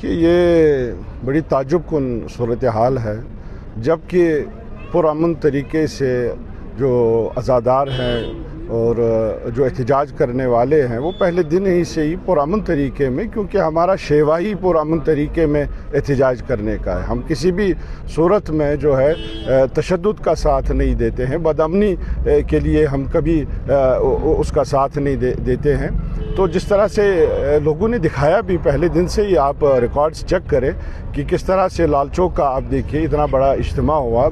دیکھیے یہ بڑی تعجب کن صورتحال ہے، جبکہ پرامن طریقے سے جو عزادار ہیں اور جو احتجاج کرنے والے ہیں وہ پہلے دن ہی سے ہی پرامن طریقے میں، کیونکہ ہمارا شیوا ہی پرامن طریقے میں احتجاج کرنے کا ہے۔ ہم کسی بھی صورت میں جو ہے تشدد کا ساتھ نہیں دیتے ہیں، بدامنی کے لیے ہم کبھی اس کا ساتھ نہیں دیتے ہیں۔ تو جس طرح سے لوگوں نے دکھایا بھی پہلے دن سے ہی، آپ ریکارڈز چیک کریں کہ کس طرح سے لال چوک کا آپ دیکھیے اتنا بڑا اجتماع ہوا،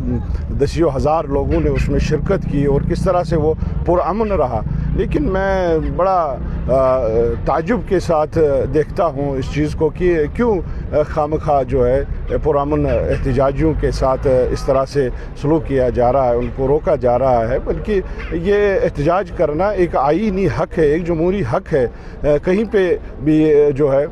دسیوں ہزار لوگوں نے اس میں شرکت کی اور کس طرح سے وہ پرامن رہا۔ لیکن میں بڑا تعجب کے ساتھ دیکھتا ہوں اس چیز کو کہ کیوں خامخواہ جو ہے پرامن احتجاجیوں کے ساتھ اس طرح سے سلوک کیا جا رہا ہے، ان کو روکا جا رہا ہے۔ بلکہ یہ احتجاج کرنا ایک آئینی حق ہے، ایک جمہوری حق ہے۔ کہیں پہ بھی جو ہے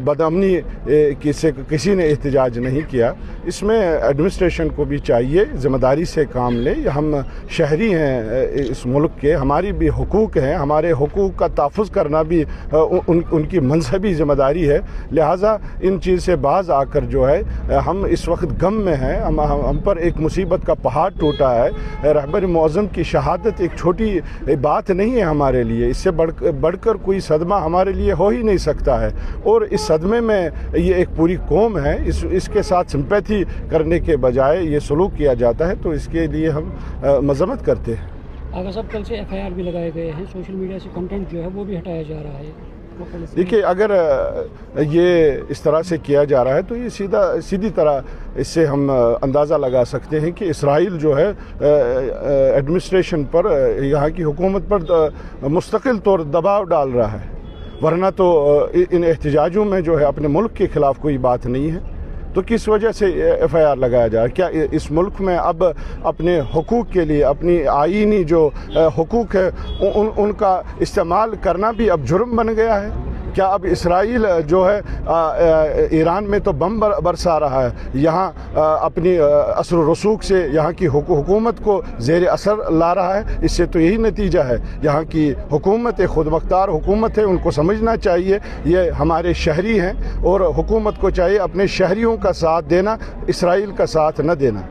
بدامنی سے کسی نے احتجاج نہیں کیا۔ اس میں ایڈمنسٹریشن کو بھی چاہیے ذمہ داری سے کام لے۔ ہم شہری ہیں اس ملک کے، ہماری بھی حقوق ہیں، ہمارے حقوق کا تحفظ کرنا بھی ان کی مذہبی ذمہ داری ہے۔ لہٰذا ان چیز سے باز آ کر جو ہے ہم اس وقت غم میں ہیں، ہم پر ایک مصیبت کا پہاڑ ٹوٹا ہے۔ رہبر معظم کی شہادت ایک چھوٹی بات نہیں ہے ہمارے لیے، اس سے بڑھ کر کوئی صدمہ ہمارے لیے ہو ہی نہیں سکتا ہے، اور اس صدمے میں یہ ایک پوری قوم ہے، اس کے ساتھ سمپیتھی کرنے کے بجائے یہ سلوک کیا جاتا ہے، تو اس کے لیے ہم مذمت کرتے ہیں۔ آغا صاحب کل سے ایف آئی آر بھی لگائے گئے ہیں، سوشل میڈیا سے کنٹینٹ جو ہے وہ بھی ہٹایا جا رہا ہے۔ دیکھیے اگر یہ اس طرح سے کیا جا رہا ہے تو یہ سیدھی طرح اس سے ہم اندازہ لگا سکتے ہیں کہ اسرائیل جو ہے ایڈمنسٹریشن پر، یہاں کی حکومت پر مستقل طور دباؤ ڈال رہا ہے، ورنہ تو ان احتجاجوں میں جو ہے اپنے ملک کے خلاف کوئی بات نہیں ہے، تو کس وجہ سے ایف آئی آر لگایا جا رہا ہے؟ کیا اس ملک میں اب اپنے حقوق کے لیے، اپنی آئینی جو حقوق ہے ان کا استعمال کرنا بھی اب جرم بن گیا ہے؟ کیا اب اسرائیل جو ہے ایران میں تو بم برسا رہا ہے، یہاں اپنی اثر و رسوخ سے یہاں کی حکومت کو زیر اثر لا رہا ہے؟ اس سے تو یہی نتیجہ ہے۔ یہاں کی حکومت ایک خود مختار حکومت ہے، ان کو سمجھنا چاہیے یہ ہمارے شہری ہیں، اور حکومت کو چاہیے اپنے شہریوں کا ساتھ دینا، اسرائیل کا ساتھ نہ دینا۔